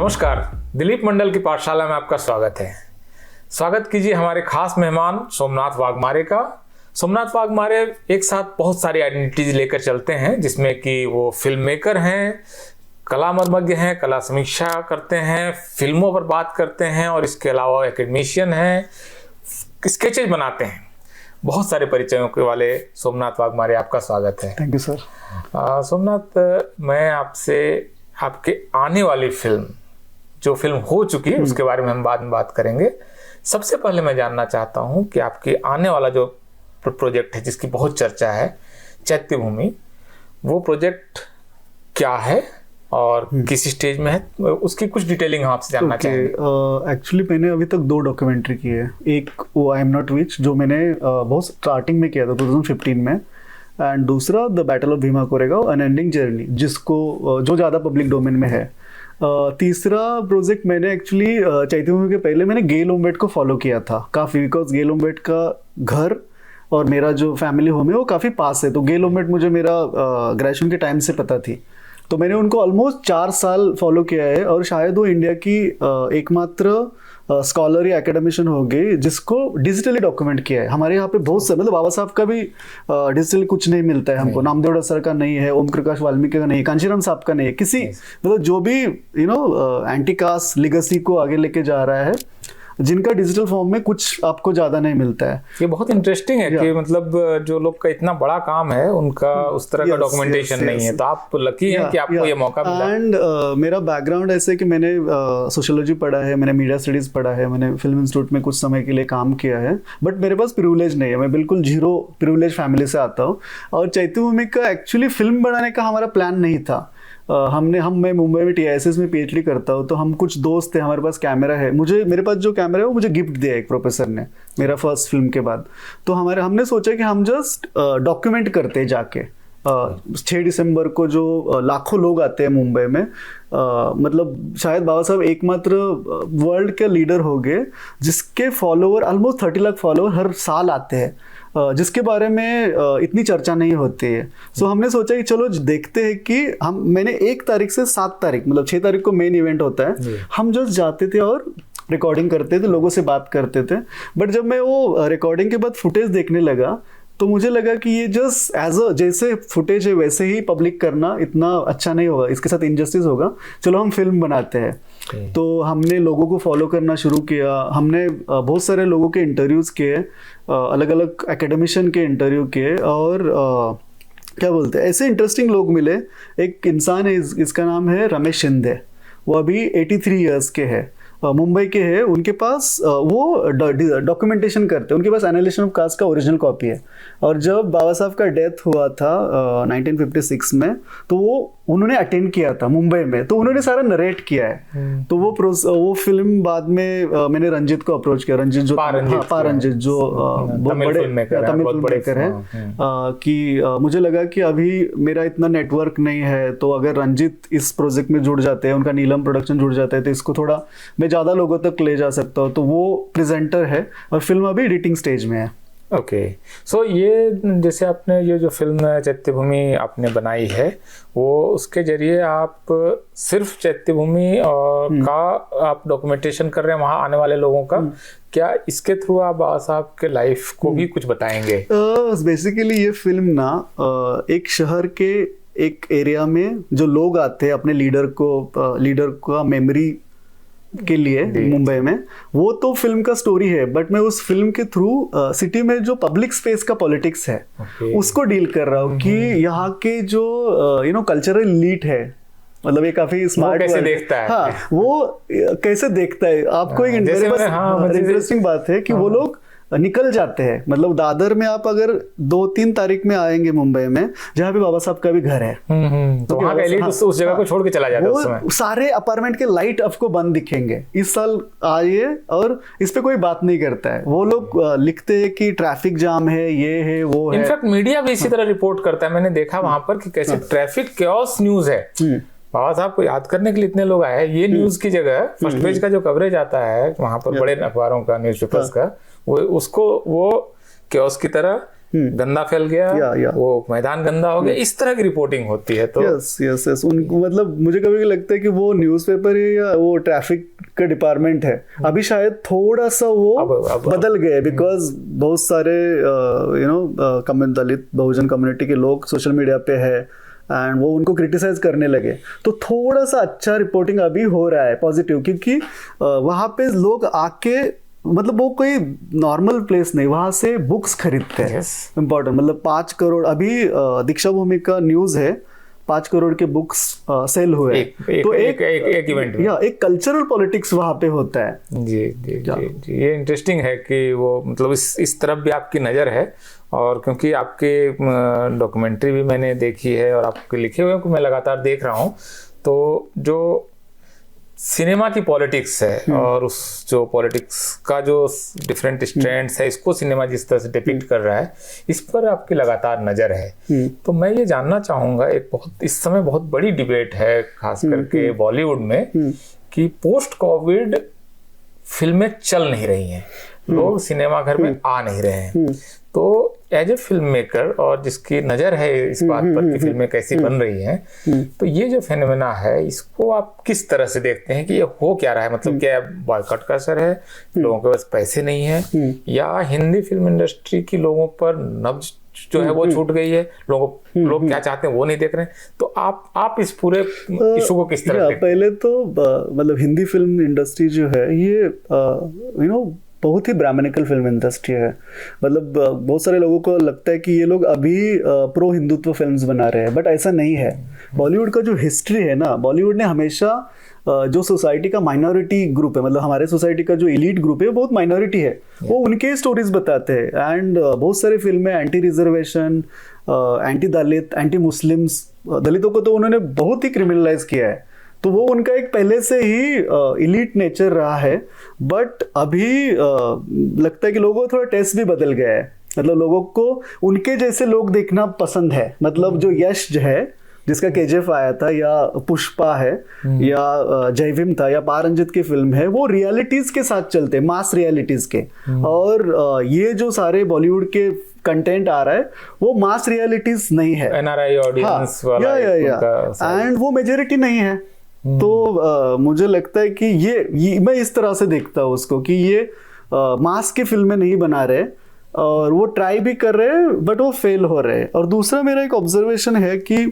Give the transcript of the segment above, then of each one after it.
नमस्कार, दिलीप मंडल की पाठशाला में आपका स्वागत है। स्वागत कीजिए हमारे खास मेहमान सोमनाथ वाघमारे का। सोमनाथ वाघमारे एक साथ बहुत सारी आइडेंटिटीज लेकर चलते हैं, जिसमें कि वो फिल्म मेकर हैं, कला मर्मज्ञ हैं, कला समीक्षा करते हैं, फिल्मों पर बात करते हैं और इसके अलावा एकेडमिशियन हैं, स्केचेज बनाते हैं। बहुत सारे परिचयों के वाले सोमनाथ वाघमारे, आपका स्वागत है। Thank you sir. सोमनाथ, मैं आपसे आपके आने वाली फिल्म, जो फिल्म हो चुकी है उसके बारे में हम बाद में बात करेंगे। सबसे पहले मैं जानना चाहता हूं कि आपके आने वाला जो प्रोजेक्ट है, जिसकी बहुत चर्चा है, चैत्य भूमि, वो प्रोजेक्ट क्या है और किस स्टेज में है, उसकी कुछ डिटेलिंग हम आपसे जानना चाहेंगे। एक्चुअली मैंने अभी तक 2 डॉक्यूमेंट्री की है। एक वो आई एम नॉट विच, जो मैंने बहुत स्टार्टिंग में किया था 2015 में, एंड दूसरा the battle of Bhima Koregaon unending journey, जिसको जो ज़्यादा पब्लिक डोमेन में है। तीसरा प्रोजेक्ट मैंने एक्चुअली चैत्य भूमि के पहले मैंने गेल ओम्बेट को फॉलो किया था काफ़ी, बिकॉज गेल ओम्बेट का घर और मेरा जो फैमिली होम है वो काफ़ी पास है। तो गेल ओम्बेट मुझे मेरा ग्रेजुएशन के टाइम से पता थी, तो मैंने उनको ऑलमोस्ट 4 साल फॉलो किया है। और शायद वो इंडिया की एकमात्र स्कॉलर या एकेडमिशियन हो गई जिसको डिजिटली डॉक्यूमेंट किया है। हमारे यहाँ पे बहुत से, मतलब बाबा साहब का भी डिजिटली कुछ नहीं मिलता है हमको, नामदेव डसर का नहीं है, ओम प्रकाश वाल्मीकि का नहीं है, कांचीराम साहब का नहीं है, किसी मतलब जो भी एंटी कास्ट लिगेसी को आगे लेके जा रहा है, जिनका डिजिटल फॉर्म में कुछ आपको ज्यादा नहीं मिलता है। ये बहुत इंटरेस्टिंग है कि मतलब जो लोग का इतना बड़ा काम है उनका उस तरह का डॉक्यूमेंटेशन नहीं है, तो आप लकी हैं कि आपको ये मौका मिला। एंड मेरा बैकग्राउंड ऐसे कि मैंने सोशियोलॉजी पढ़ा है, मैंने मीडिया स्टडीज पढ़ा है, मैंने फिल्म इंस्टीट्यूट में कुछ समय के लिए काम किया है, बट मेरे पास प्रिविलेज नहीं है, मैं बिल्कुल 0 प्रिविलेज फैमिली से आता हूँ। और चैत्य भूमि का एक्चुअली फिल्म बनाने का हमारा प्लान नहीं था। मैं मुंबई में TISS में PhD करता हूँ, तो हम कुछ दोस्त थे, हमारे पास कैमरा है, मेरे पास जो कैमरा है वो मुझे गिफ्ट दिया एक प्रोफेसर ने मेरा फर्स्ट फिल्म के बाद। तो हमने सोचा कि हम जस्ट डॉक्यूमेंट करते जाके। 6 दिसंबर को जो लाखों लोग आते हैं मुंबई में, मतलब शायद बाबा साहब एकमात्र वर्ल्ड के लीडर हो गए जिसके फॉलोवर ऑलमोस्ट 30 लाख फॉलोवर हर साल आते हैं, जिसके बारे में इतनी चर्चा नहीं होती है। सो हमने सोचा कि चलो देखते हैं कि मैंने 1 तारीख से 7 तारीख, मतलब 6 तारीख को मेन इवेंट होता है, हम जस्ट जाते थे और रिकॉर्डिंग करते थे, लोगों से बात करते थे। बट जब मैं वो रिकॉर्डिंग के बाद फुटेज देखने लगा तो मुझे लगा कि ये जस्ट जैसे फुटेज है वैसे ही पब्लिक करना इतना अच्छा नहीं होगा, इसके साथ इनजस्टिस होगा, चलो हम फिल्म बनाते हैं। तो हमने लोगों को फॉलो करना शुरू किया, हमने बहुत सारे लोगों के इंटरव्यूज़ किए, अलग अलग एकेडमिशियन के इंटरव्यू किए, और क्या बोलते हैं, ऐसे इंटरेस्टिंग लोग मिले। एक इंसान है, इसका नाम है रमेश शिंदे, वो अभी 83 ईयर्स के हैं, मुंबई के हैं। उनके पास वो डॉक्यूमेंटेशन करते हैं, उनके पास एनालिसिस ऑफ कास्ट का ओरिजिनल कॉपी है। और जब बाबा साहब का डेथ हुआ था 1956 में, तो उन्होंने अटेंड किया था मुंबई में, तो उन्होंने सारा नरेट किया है। तो वो फिल्म बाद में मैंने रंजित को अप्रोच किया, रंजित जो बहुत बड़े तमिल मेकर है, कि मुझे लगा कि अभी मेरा इतना नेटवर्क नहीं है, तो अगर रंजित इस प्रोजेक्ट में जुड़ जाते हैं, उनका नीलम प्रोडक्शन जुड़ जाता है, तो इसको थोड़ा मैं ज़्यादा लोगों तक ले जा सकता हूँ। तो वो प्रेजेंटर है और फिल्म अभी एडिटिंग स्टेज में है। ओके, सो ये जैसे आपने ये जो फिल्म चैत्य भूमि आपने बनाई है, वो उसके जरिए आप सिर्फ चैत्य भूमि का आप डॉक्यूमेंटेशन कर रहे हैं, वहाँ आने वाले लोगों का, क्या इसके थ्रू आप बाबा साहब के लाइफ को भी कुछ बताएंगे? बेसिकली ये फिल्म ना एक शहर के एक एरिया में जो लोग आते हैं अपने लीडर का मेमोरी के लिए मुंबई में, वो तो फिल्म का स्टोरी है, बट मैं उस फिल्म के थ्रू सिटी में जो पब्लिक स्पेस का पॉलिटिक्स है उसको डील कर रहा हूँ कि यहाँ के जो कल्चरल लीड है, मतलब ये काफी स्मार्ट कैसे देखता है। हाँ, वो कैसे देखता है। आपको एक इंटरेस्टिंग बात है कि वो लोग निकल जाते हैं, मतलब दादर में आप अगर 2-3 तारीख में आएंगे मुंबई में, जहाँ पे बाबा साहब का भी घर है, तो वहाँ का एलिट उस जगह को छोड़ के चला जाता है। उस समय सारे अपार्टमेंट के लाइट आपको बंद दिखेंगे। इस साल आइए, और इस पे कोई बात नहीं करता है। वो लोग लिखते हैं कि ट्रैफिक जाम है, ये है, वो है। इनफैक्ट मीडिया भी इसी तरह रिपोर्ट करता है, मैंने देखा वहां पर कि कैसे ट्रैफिक कैओस न्यूज है। बाबा साहब को याद करने के लिए इतने लोग आए, ये न्यूज की जगह फर्स्ट पेज का जो कवरेज आता है वहां पर बड़े अखबारों का, न्यूज़पेपर्स का, वो उसको वो कैओस की तरह गंदा फैल गया, वो मैदान गंदा हो गया, इस तरह की रिपोर्टिंग होती है। तो यस उनको मतलब मुझे कभी लगता है कि वो न्यूज़पेपर है या वो ट्रैफिक का डिपार्टमेंट है, अभी शायद थोड़ा सा वो अब बदल गए, बिकॉज बहुत सारे दलित बहुजन कम्युनिटी के लोग सोशल मीडिया पे है एंड वो उनको क्रिटिसाइज करने लगे, तो थोड़ा सा अच्छा रिपोर्टिंग अभी हो रहा है पॉजिटिव, क्योंकि वहाँ पे लोग आके मतलब वो कोई नॉर्मल प्लेस नहीं, वहां से बुक्स खरीदते हैं। इम्पोर्टेंट मतलब 5 करोड़ अभी दीक्षा भूमि का न्यूज है, 5 करोड़ के बुक्स सेल हुए। तो एक इवेंट में एक कल्चरल पॉलिटिक्स वहां पे होता है। जी जी जी जी, ये इंटरेस्टिंग है कि वो मतलब इस तरफ भी आपकी नज़र है, और क्योंकि आपके डॉक्यूमेंट्री भी मैंने देखी है और आपके लिखे हुए को मैं लगातार देख रहा हूँ, तो जो सिनेमा की पॉलिटिक्स है और उस जो पॉलिटिक्स का जो डिफरेंट स्ट्रैंड्स है, इसको सिनेमा जिस तरह से डिपिक्ट कर रहा है, इस पर आपकी लगातार नज़र है। तो मैं ये जानना चाहूँगा, इस समय बहुत बड़ी डिबेट है खास करके बॉलीवुड में कि पोस्ट कोविड फिल्में चल नहीं रही हैं, लोग सिनेमा घर में आ नहीं रहे हैं। तो एज ए फिल्म मेकर और जिसकी नज़र है इस बात पर कि फिल्में कैसी बन रही हैं, तो ये जो फेनोमेना है इसको आप किस तरह से देखते हैं कि ये हो क्या रहा है? मतलब क्या बॉयकॉट का असर है, लोगों के पास पैसे नहीं है, या हिंदी फिल्म इंडस्ट्री की लोगों पर नब्ज जो है वो छूट गई है, लोग क्या चाहते हैं वो नहीं देख रहे हैं? तो आप इस पूरे इशू को किस तरह देखते हैं? पहले तो मतलब हिंदी फिल्म इंडस्ट्री जो है ये बहुत ही ब्राह्मणिकल फिल्म इंडस्ट्री है। मतलब बहुत सारे लोगों को लगता है कि ये लोग अभी प्रो हिंदुत्व फिल्म्स बना रहे हैं, बट ऐसा नहीं है। बॉलीवुड का जो हिस्ट्री है ना, बॉलीवुड ने हमेशा जो सोसाइटी का माइनॉरिटी ग्रुप है, मतलब हमारे सोसाइटी का जो एलीट ग्रुप है वो बहुत माइनॉरिटी है, वो उनके स्टोरीज बताते हैं। एंड बहुत सारे फिल्में एंटी रिजर्वेशन, एंटी दलित, एंटी मुस्लिम्स, दलितों को तो उन्होंने बहुत ही क्रिमिनलाइज किया है, तो वो उनका एक पहले से ही इलीट नेचर रहा है। बट अभी लगता है कि लोगों को थोड़ा टेस्ट भी बदल गया है, मतलब लोगों को उनके जैसे लोग देखना पसंद है। मतलब जो यश जो है जिसका केजीएफ आया था, या पुष्पा है, या जय भीम था, या पारंजित की फिल्म है, वो रियलिटीज के साथ चलते हैं, मास रियलिटीज के। और ये जो सारे बॉलीवुड के कंटेंट आ रहा है वो मास रियलिटीज नहीं है, एनआरआई ऑडियंस वाला, एंड वो मेजोरिटी नहीं है। तो मुझे लगता है कि ये मैं इस तरह से देखता हूँ उसको कि ये मास की फिल्में नहीं बना रहे, और वो ट्राई भी कर रहे हैं बट वो फेल हो रहे हैं। और दूसरा मेरा एक ऑब्जर्वेशन है कि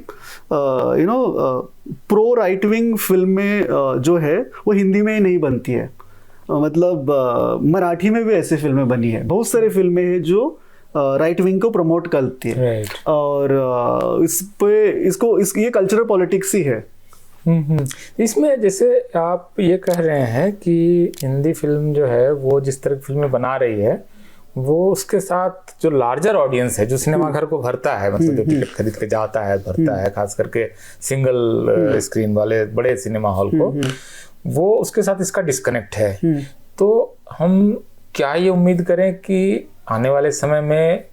प्रो राइट विंग फिल्में जो है वो हिंदी में ही नहीं बनती है। मतलब मराठी में भी ऐसी फिल्में बनी है, बहुत सारी फिल्में हैं जो राइट विंग को प्रमोट करती है। और ये कल्चरल पॉलिटिक्स ही है। इसमें जैसे आप ये कह रहे हैं कि हिंदी फिल्म जो है वो जिस तरह की फिल्में बना रही है, वो उसके साथ जो लार्जर ऑडियंस है, जो सिनेमा घर को भरता है, मतलब जो टिकट खरीद के जाता है, भरता है, खास करके सिंगल स्क्रीन वाले बड़े सिनेमा हॉल को, वो उसके साथ इसका डिस्कनेक्ट है। तो हम क्या ये उम्मीद करें कि आने वाले समय में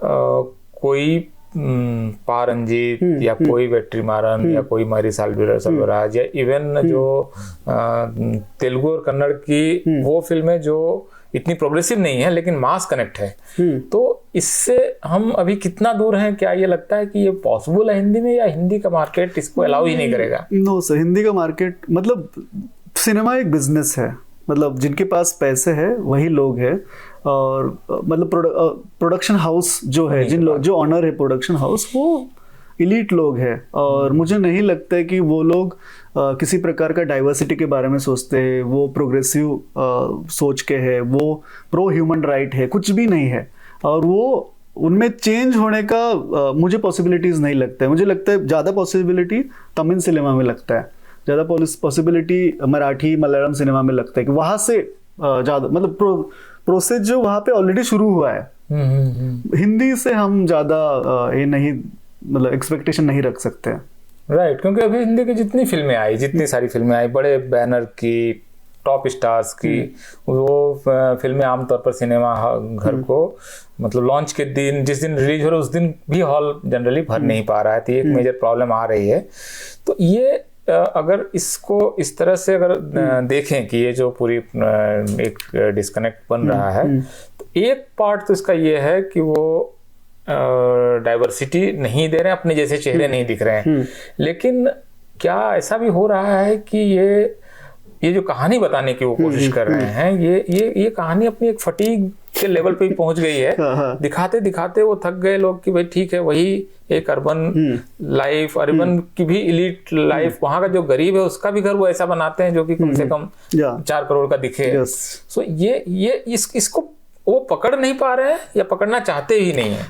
कोई पारंजित या कोई वेट्रीमारन या कोई मारी साल्वराज या इवन जो तेलुगु और कन्नड़ की वो फिल्में जो इतनी प्रोग्रेसिव नहीं है लेकिन मास कनेक्ट है, तो इससे हम अभी कितना दूर हैं? क्या ये लगता है कि ये पॉसिबल है हिंदी में, या हिंदी का मार्केट इसको अलाउ ही नहीं करेगा? नो सर, हिंदी का मार्केट, मतलब सिनेमा एक बिजनेस है, मतलब जिनके पास पैसे है वही लोग हैं। और मतलब प्रोडक्शन हाउस जो है, जो ऑनर है प्रोडक्शन हाउस, वो इलीट लोग हैं। और मुझे नहीं लगता है कि वो लोग किसी प्रकार का डाइवर्सिटी के बारे में सोचते हैं, वो प्रोग्रेसिव सोच के है, वो प्रो ह्यूमन राइट है, कुछ भी नहीं है। और वो उनमें चेंज होने का मुझे पॉसिबिलिटीज नहीं लगता है। मुझे लगता है ज़्यादा पॉसिबिलिटी तमिल सिनेमा में लगता है, ज़्यादा पॉसिबिलिटी मराठी मलयालम सिनेमा में लगता है कि वहाँ से ज़्यादा मतलब प्रोसेस जो वहाँ पे ऑलरेडी शुरू हुआ है। हिंदी से हम ज़्यादा ये नहीं, मतलब एक्सपेक्टेशन नहीं रख सकते हैं। राइट, क्योंकि अभी हिंदी की जितनी फिल्में आई, जितनी सारी फिल्में आई, बड़े बैनर की, टॉप स्टार्स की, वो फिल्में आमतौर पर सिनेमा घर को मतलब लॉन्च के दिन, जिस दिन रिलीज हो रहा है उस दिन भी हॉल जनरली भर नहीं पा रहा है। तो ये एक मेजर प्रॉब्लम आ रही है। तो ये अगर इसको इस तरह से अगर देखें कि ये जो पूरी एक डिस्कनेक्ट बन रहा है, तो एक पार्ट तो इसका ये है कि वो डाइवर्सिटी नहीं दे रहे हैं, अपने जैसे चेहरे नहीं दिख रहे हैं। लेकिन क्या ऐसा भी हो रहा है कि ये जो कहानी बताने की वो कोशिश कर रहे हैं, ये कहानी अपनी एक फटीग के लेवल पे भी पहुंच गई है। दिखाते दिखाते वो थक गए लोग कि भाई ठीक है, वही एक अर्बन लाइफ, अर्बन की भी इलीट लाइफ, वहां का जो गरीब है उसका भी घर वो ऐसा बनाते हैं जो कि कम से कम 4 करोड़ का दिखे। सो इसको वो पकड़ नहीं पा रहे हैं या पकड़ना चाहते ही नहीं है।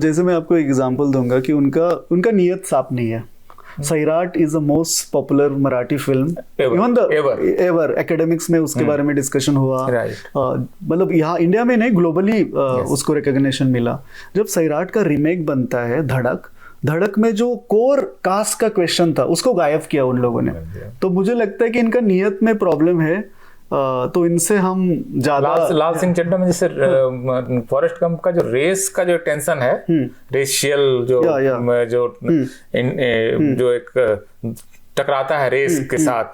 जैसे मैं आपको एग्जांपल दूंगा कि उनका नियत साफ नहीं है। Sairat is the most popular Marathi film even the ever. Academics में उसके बारे में डिस्कशन हुआ, मतलब यहाँ इंडिया में नहीं, ग्लोबली उसको रिकॉग्निशन मिला। जब सैराट का रीमेक बनता है धड़क में जो कोर कास्ट का क्वेश्चन था उसको गायब किया उन लोगों ने। तो मुझे लगता है कि इनका नियत में प्रॉब्लम है। तो इनसे हम ज्यादा लाल सिंह चड्ढा में जैसे फॉरेस्ट गंप का जो रेस का जो टेंशन है, रेशियल जो एक टकराता है रेस के साथ,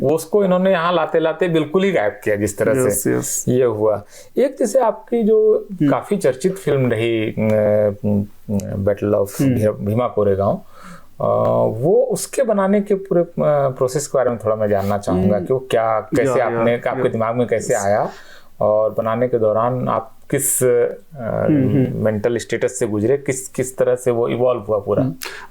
उसको इन्होंने यहाँ लाते लाते बिल्कुल ही गायब किया जिस तरह से ये हुआ। एक जैसे आपकी जो काफी चर्चित फिल्म रही बैटल ऑफ भीमा कोरेगांव, वो उसके बनाने के पूरे प्रोसेस के बारे में थोड़ा मैं जानना चाहूंगा कि वो कैसे आपके दिमाग में कैसे आया, और बनाने के दौरान आप किस मेंटल स्टेटस से गुजरे, किस तरह से वो इवॉल्व हुआ पूरा।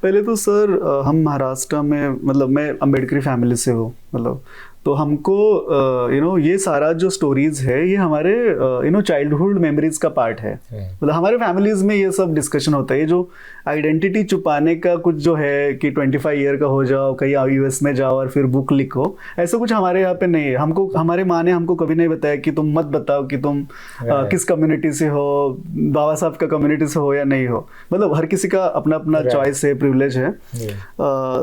पहले तो सर हम महाराष्ट्र में, मतलब मैं अम्बेडकरी फैमिली से हूँ, मतलब तो हमको ये सारा जो स्टोरीज है ये हमारे चाइल्डहुड मेमोरीज का पार्ट है। मतलब हमारे फैमिलीज में ये सब डिस्कशन होता है। ये जो आइडेंटिटी छुपाने का कुछ जो है कि 25 ईयर का हो जाओ, कहीं यूएस में जाओ और फिर बुक लिखो, ऐसा कुछ हमारे यहाँ पे नहीं है। हमारे माँ ने हमको कभी नहीं बताया कि तुम मत बताओ कि तुम किस कम्युनिटी से हो, बाबा साहब का कम्युनिटी से हो या नहीं हो। मतलब हर किसी का अपना अपना चॉइस है, प्रिविलेज है।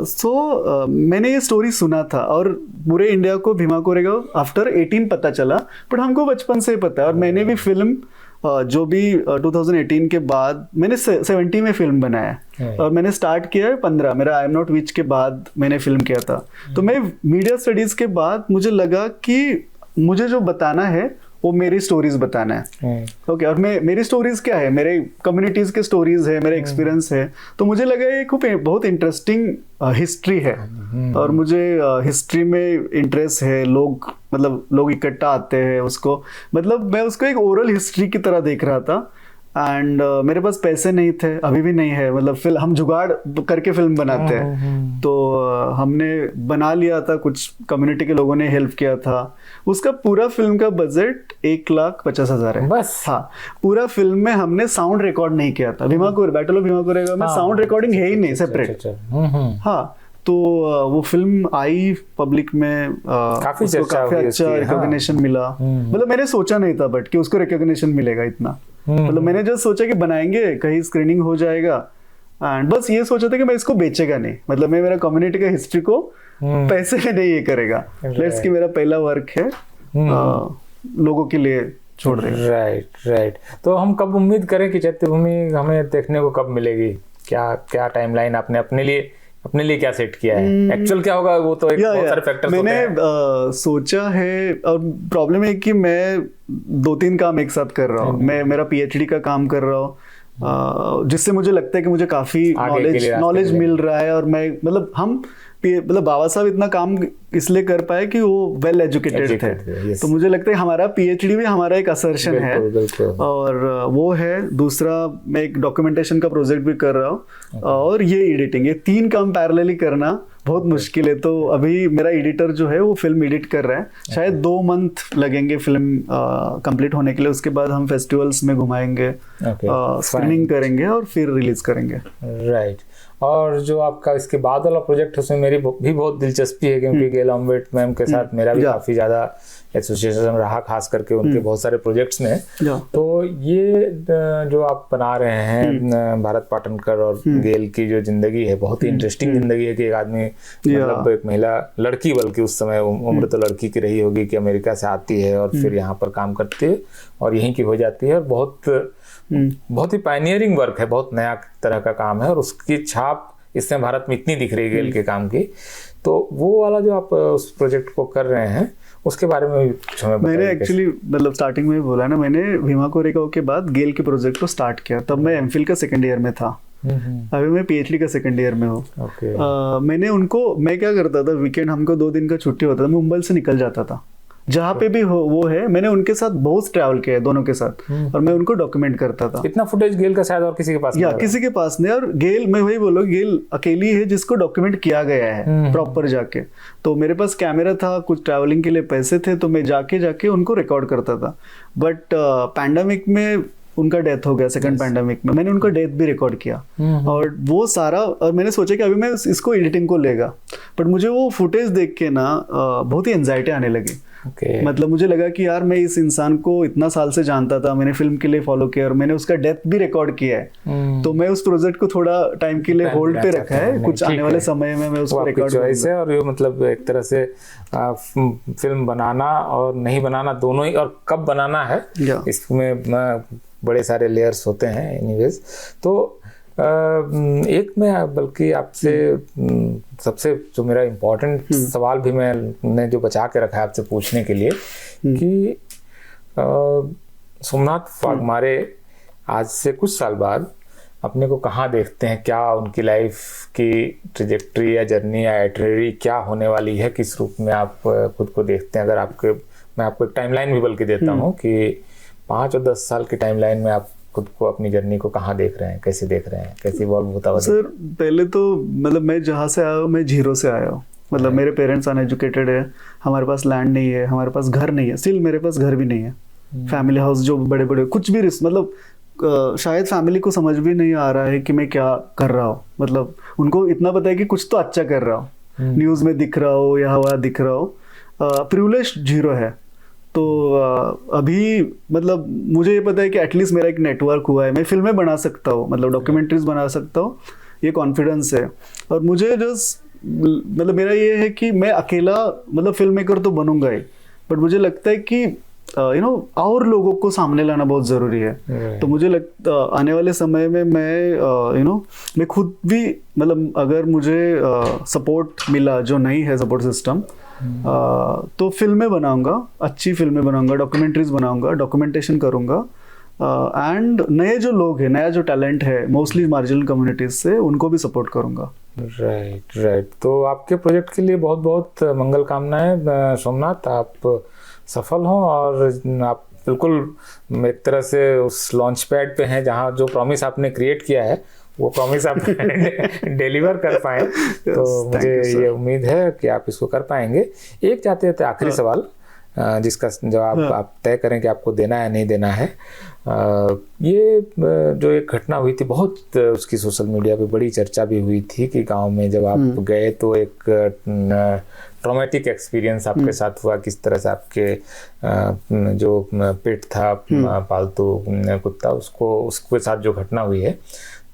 सो मैंने ये स्टोरी सुना था और पूरे इंडिया को भीमा कोरेगांव आफ्टर 18 पता चला, बट हमको बचपन से पता है। और मैंने भी फिल्म जो भी 2018 के बाद मैंने 70 में फिल्म बनाया और मैंने स्टार्ट किया है 15, मेरा आई एम नॉट विच के बाद मैंने फिल्म किया था। तो मैं मीडिया स्टडीज के बाद मुझे लगा कि मुझे जो बताना है वो मेरी स्टोरीज बताना है। ओके, और मेरी स्टोरीज क्या है, मेरे कम्युनिटीज के स्टोरीज है, मेरे एक्सपीरियंस है। तो मुझे लगा ये खूब बहुत इंटरेस्टिंग हिस्ट्री है और मुझे हिस्ट्री में इंटरेस्ट है। लोग इकट्ठा आते हैं उसको, मतलब मैं उसको एक ओरल हिस्ट्री की तरह देख रहा था। एंड मेरे पास पैसे नहीं थे, अभी भी नहीं है। मतलब हम जुगाड़ करके फिल्म बनाते हैं। तो हमने बना लिया था, कुछ कम्युनिटी के लोगों ने हेल्प किया था। उसका पूरा फिल्म का बजट 1,50,000 है बस। हाँ, पूरा फिल्म में हमने साउंड रिकॉर्ड नहीं किया था। बैटल ऑफ भीमा कोरेगांव में साउंड रिकॉर्डिंग है ही नहीं सेपरेट। हाँ, तो वो फिल्म आई पब्लिक में, काफी अच्छा रिकॉग्निशन मिला। मतलब मैंने सोचा नहीं था बट कि उसको रिकॉग्निशन मिलेगा इतना। मतलब मैंने जस्ट सोचा कि बनाएंगे, कहीं स्क्रीनिंग हो जाएगा, एंड बस ये सोचा था कि मैं इसको बेचेगा नहीं। मतलब मैं मेरा कम्युनिटी का हिस्ट्री को पैसे में नहीं ये करेगा। लेट्स कि मेरा पहला वर्क है लोगों के लिए छोड़ देगा। राइट। तो हम कब उम्मीद करें कि चैत्यभूमि हमें देखने को कब मिलेगी? क्या टाइमलाइन आपने अपने लिए क्या सेट किया है? एक्चुअल क्या होगा वो तो बहुत सारे फैक्टर्स होते हैं। मैंने सोचा है, और प्रॉब्लम है कि मैं 2-3 काम एक साथ कर रहा हूँ। मैं मेरा पीएचडी का काम कर रहा हूँ, जिससे मुझे लगता है कि मुझे काफी नॉलेज मिल रहा है। और मैं मतलब बाबा साहब इतना काम इसलिए कर पाए कि वो वेल एजुकेटेड थे। तो मुझे लगता है हमारा पीएचडी भी हमारा एक असर्शन है। और वो है। दूसरा, मैं एक डॉक्यूमेंटेशन का प्रोजेक्ट भी कर रहा हूँ और ये एडिटिंग, ये 3 काम पैरेलली करना बहुत मुश्किल है। तो अभी मेरा एडिटर जो है वो फिल्म एडिट कर रहा है। शायद 2 मंथ लगेंगे फिल्म कंप्लीट होने के लिए। उसके बाद हम फेस्टिवल्स में घुमाएंगे, स्क्रीनिंग करेंगे और फिर रिलीज करेंगे। राइट। और जो आपका इसके बाद वाला प्रोजेक्ट है उसमें मेरी भी बहुत दिलचस्पी है, क्योंकि गेला अम्बेट मैम के साथ मेरा भी काफी ज्यादा एसोसिएशन रहा, खास करके उनके बहुत सारे प्रोजेक्ट्स में। तो ये जो आप बना रहे हैं भारत पाटनकर और गेल की जो जिंदगी है, बहुत ही इंटरेस्टिंग जिंदगी है कि एक आदमी, मतलब एक महिला लड़की, बल्कि उस समय उम्र तो लड़की की रही होगी, कि अमेरिका से आती है और फिर यहाँ पर काम करती है और यहीं की हो जाती है। और बहुत ही पायनियरिंग वर्क है, बहुत नया तरह का काम है और उसकी छाप इस समय भारत में इतनी दिख रही है गेल के काम की। तो वो वाला जो आप उस प्रोजेक्ट को कर रहे हैं उसके बारे में भी कुछ हमें बताइए। मैंने एक्चुअली मतलब स्टार्टिंग में बोला ना, मैंने भीमा कोरेगांव के बाद गेल के प्रोजेक्ट को स्टार्ट किया, तब मैं एमफिल का सेकंड ईयर में था। अभी मैं पीएचडी का सेकंड ईयर में हूँ। मैंने उनको, मैं क्या करता था, वीकेंड हमको 2 दिन का छुट्टी होता था, मैं मुंबई से निकल जाता था, जहाँ पे भी हो वो है। मैंने उनके साथ बहुत ट्रैवल किया है, दोनों के साथ, और मैं उनको डॉक्यूमेंट करता था। इतना फुटेज गेल का शायद और किसी के पास नहीं, किसी के पास नहीं। और गेल, मैं वही बोलो, गेल अकेली है जिसको डॉक्यूमेंट किया गया है प्रॉपर जाके। तो मेरे पास कैमरा था, कुछ ट्रैवलिंग के लिए पैसे थे, तो मैं जाके उनको रिकॉर्ड करता था। बट पैंडेमिक में उनका डेथ हो गया, सेकंड पैंडेमिक में मैंने उनका डेथ भी रिकॉर्ड किया। और वो सारा, और मैंने सोचा कि अभी मैं इसको एडिटिंग को लेगा, बट मुझे वो फुटेज देख के ना बहुत ही एंजाइटी आने लगी। मतलब मुझे लगा कि यार मैं इस इंसान को इतना साल से जानता था, मैंने फिल्म के लिए फॉलो किया और मैंने उसका डेथ भी रिकॉर्ड किया है। तो मैं उस प्रोजेक्ट को थोड़ा टाइम के लिए होल्ड पे रखा है, कुछ आने वाले समय में मैं उसको रिकॉर्ड करूंगा। और ये मतलब एक तरह से फिल्म बनाना और नहीं बनाना दोनों ही, और कब बनाना है इसमें बड़े सारे लेयर्स होते हैं। एनीवेज, तो एक मैं बल्कि आपसे सबसे जो मेरा इम्पोर्टेंट सवाल भी मैंने जो बचा के रखा है आपसे पूछने के लिए कि सोमनाथ वाघमारे आज से कुछ साल बाद अपने को कहाँ देखते हैं, क्या उनकी लाइफ की ट्रेजेक्ट्री या जर्नी या आइटनरी क्या होने वाली है, किस रूप में आप खुद को देखते हैं? अगर मैं आपको एक टाइमलाइन भी बल्कि देता हूँ कि 5 और 10 साल की टाइमलाइन में आप खुद को, अपनी जर्नी को कहाँ देख रहे हैं, कैसे देख रहे हैं, कैसी इवॉल्व होता हुआ? सर पहले तो मतलब मैं जहाँ से आया हूँ, मैं जीरो से आया हूँ। मतलब मेरे पेरेंट्स अनएजुकेटेड है, हमारे पास लैंड नहीं है, हमारे पास घर नहीं है, स्टिल मेरे पास घर भी नहीं है। फैमिली हाउस जो बड़े बड़े कुछ भी मतलब शायद फैमिली को समझ भी नहीं आ रहा है कि मैं क्या कर रहा हूँ। मतलब उनको इतना पता है कि कुछ तो अच्छा कर रहा हूँ, न्यूज़ में दिख रहा हो या वहाँ दिख रहा हो, प्रिविलेज जीरो है। तो अभी मतलब मुझे ये पता है कि एटलीस्ट मेरा एक नेटवर्क हुआ है, मैं फिल्में बना सकता हूँ, मतलब डॉक्यूमेंट्रीज बना सकता हूँ, ये कॉन्फिडेंस है। और मुझे जस्ट मतलब मेरा ये है कि मैं अकेला मतलब फिल्म मेकर तो बनूंगा ही, बट मुझे लगता है कि और लोगों को सामने लाना बहुत ज़रूरी है। तो मुझे आने वाले समय में मैं मैं खुद भी मतलब अगर मुझे सपोर्ट मिला, जो नहीं है सपोर्ट सिस्टम, तो फिल्में बनाऊंगा, अच्छी फिल्में बनाऊंगा, डॉक्यूमेंट्रीज बनाऊंगा, डॉक्यूमेंटेशन करूंगा, एंड नए जो लोग हैं, नया जो टैलेंट है मोस्टली मार्जिनल कम्युनिटीज से, उनको भी सपोर्ट करूंगा। राइट। तो आपके प्रोजेक्ट के लिए बहुत बहुत मंगल कामनाएं सोमनाथ, आप सफल हों और आप बिल्कुल एक तरह से उस लॉन्च पैड पे हैं जहाँ जो प्रॉमिस आपने क्रिएट किया है वो प्रॉमिस आप डिलीवर कर पाएं। तो मुझे ये उम्मीद है कि आप इसको कर पाएंगे। एक जाते जाते आखिरी सवाल जिसका जवाब आप तय करें कि आपको देना है नहीं देना है। ये जो एक घटना हुई थी, बहुत उसकी सोशल मीडिया पे बड़ी चर्चा भी हुई थी कि गांव में जब आप गए तो एक ट्रॉमेटिक एक्सपीरियंस आपके साथ हुआ, किस तरह से आपके जो पेट था पालतू कुत्ता, उसके साथ जो घटना हुई है,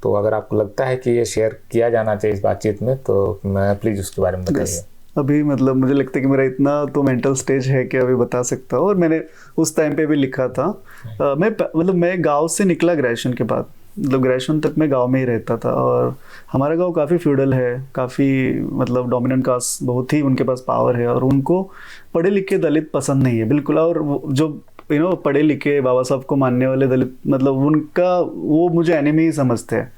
तो अगर आपको लगता है कि ये शेयर किया जाना चाहिए इस बातचीत में तो प्लीज उसके बारे में बताइए। अभी मतलब मुझे लगता है कि मेरा इतना तो मेंटल स्टेज है कि अभी बता सकता हूँ, और मैंने उस टाइम पे भी लिखा था। मैं गांव से निकला ग्रेजुएशन के बाद, मतलब ग्रेजुएशन तक मैं गांव में ही रहता था, और हमारा गांव काफ़ी फ्यूडल है, काफ़ी मतलब डोमिनेंट कास्ट बहुत ही उनके पास पावर है, और उनको पढ़े लिखे दलित पसंद नहीं है बिल्कुल। और जो पढ़े लिखे बाबा साहब को मानने वाले दलित, मतलब उनका वो मुझे एनिमी ही समझते हैं।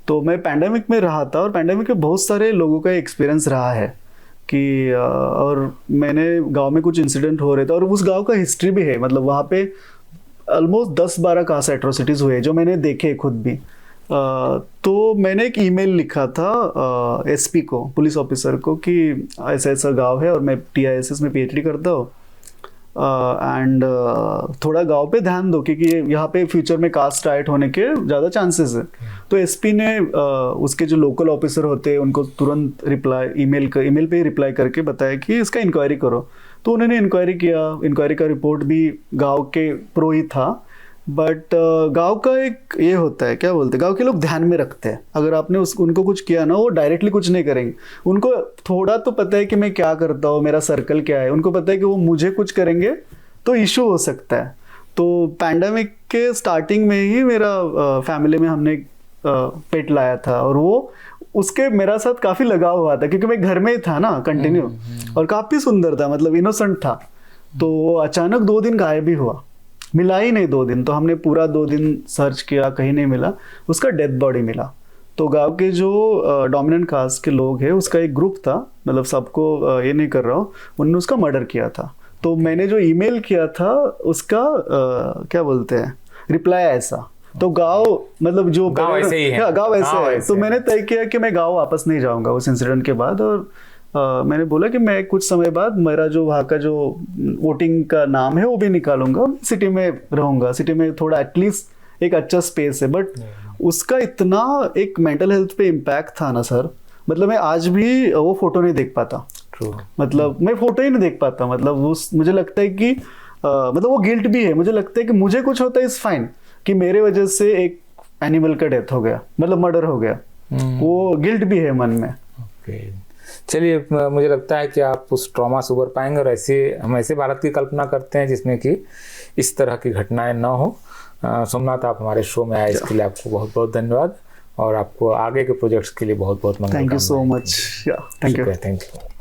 तो मैं पैंडेमिक में रहा था, और पैंडेमिक में बहुत सारे लोगों का एक्सपीरियंस रहा है कि और मैंने गांव में कुछ इंसिडेंट हो रहे थे, और उस गांव का हिस्ट्री भी है। मतलब वहाँ पे ऑलमोस्ट 10-12 कास्ट एट्रोसिटीज हुए जो मैंने देखे खुद भी। तो मैंने एक ईमेल लिखा था एसपी को, पुलिस ऑफिसर को, कि ऐसा ऐसा गांव है और मैं TISS में PhD करता हूँ, एंड थोड़ा गांव पे ध्यान दो क्योंकि यहाँ पे फ्यूचर में कास्ट राइट होने के ज़्यादा चांसेस है। तो एसपी ने उसके जो लोकल ऑफिसर होते हैं उनको तुरंत रिप्लाई ईमेल पे ही रिप्लाई करके बताया कि इसका इंक्वायरी करो। तो उन्होंने इंक्वायरी किया, इंक्वायरी का रिपोर्ट भी गांव के प्रो ही था, बट गांव का एक ये होता है, क्या बोलते हैं, गांव के लोग ध्यान में रखते हैं। अगर आपने उनको कुछ किया ना, वो डायरेक्टली कुछ नहीं करेंगे, उनको थोड़ा तो पता है कि मैं क्या करता हूँ, मेरा सर्कल क्या है, उनको पता है कि वो मुझे कुछ करेंगे तो इशू हो सकता है। तो पैंडेमिक के स्टार्टिंग में ही मेरा फैमिली में हमने पेट लाया था, और वो उसके मेरा साथ काफी लगाव हुआ था क्योंकि मैं घर में ही था ना कंटिन्यू, और काफी सुंदर था, मतलब इनोसेंट था। तो अचानक 2 दिन गायब ही हुआ, मिला ही नहीं 2 दिन। तो हमने पूरा 2 दिन सर्च किया, कहीं नहीं मिला। उसका डेथ बॉडी मिला। तो गांव के जो डोमिनेंट कास्ट के लोग हैं उसका एक ग्रुप था, मतलब सबको ये नहीं कर रहा हूँ, उन्होंने उसका मर्डर किया था। तो मैंने जो ईमेल किया था उसका क्या बोलते हैं रिप्लाई ऐसा। तो गांव मतलब जो गांव ऐसे ही है, गांव ऐसे है। तो मैंने तय किया कि मैं गांव वापस नहीं जाऊंगा उस इंसिडेंट के बाद। और मैंने बोला कि मैं कुछ समय बाद मेरा जो वहाँ का जो वोटिंग का नाम है वो भी निकालूंगा, सिटी में रहूंगा। सिटी में थोड़ा एटलीस्ट एक अच्छा स्पेस है। बट उसका इतना एक मेंटल हेल्थ पे इम्पैक्ट था ना सर, मतलब मैं आज भी वो फोटो नहीं देख पाता। मतलब मैं फोटो ही नहीं देख पाता। मतलब उस मुझे लगता है कि मतलब वो गिल्ट भी है। मुझे लगता है कि मुझे कुछ होता है इज फाइन, कि मेरे वजह से एक एनिमल का डेथ हो गया, मतलब मर्डर हो गया, वो गिल्ट भी है मन में। ओके, चलिए, मुझे लगता है कि आप उस ट्रॉमा से उबर पाएंगे और हम ऐसे भारत की कल्पना करते हैं जिसमें कि इस तरह की घटनाएं ना हो। सोमनाथ, आप हमारे शो में आए, इसके लिए आपको बहुत बहुत धन्यवाद, और आपको आगे के प्रोजेक्ट्स के लिए बहुत बहुत thank you so much. Thank you.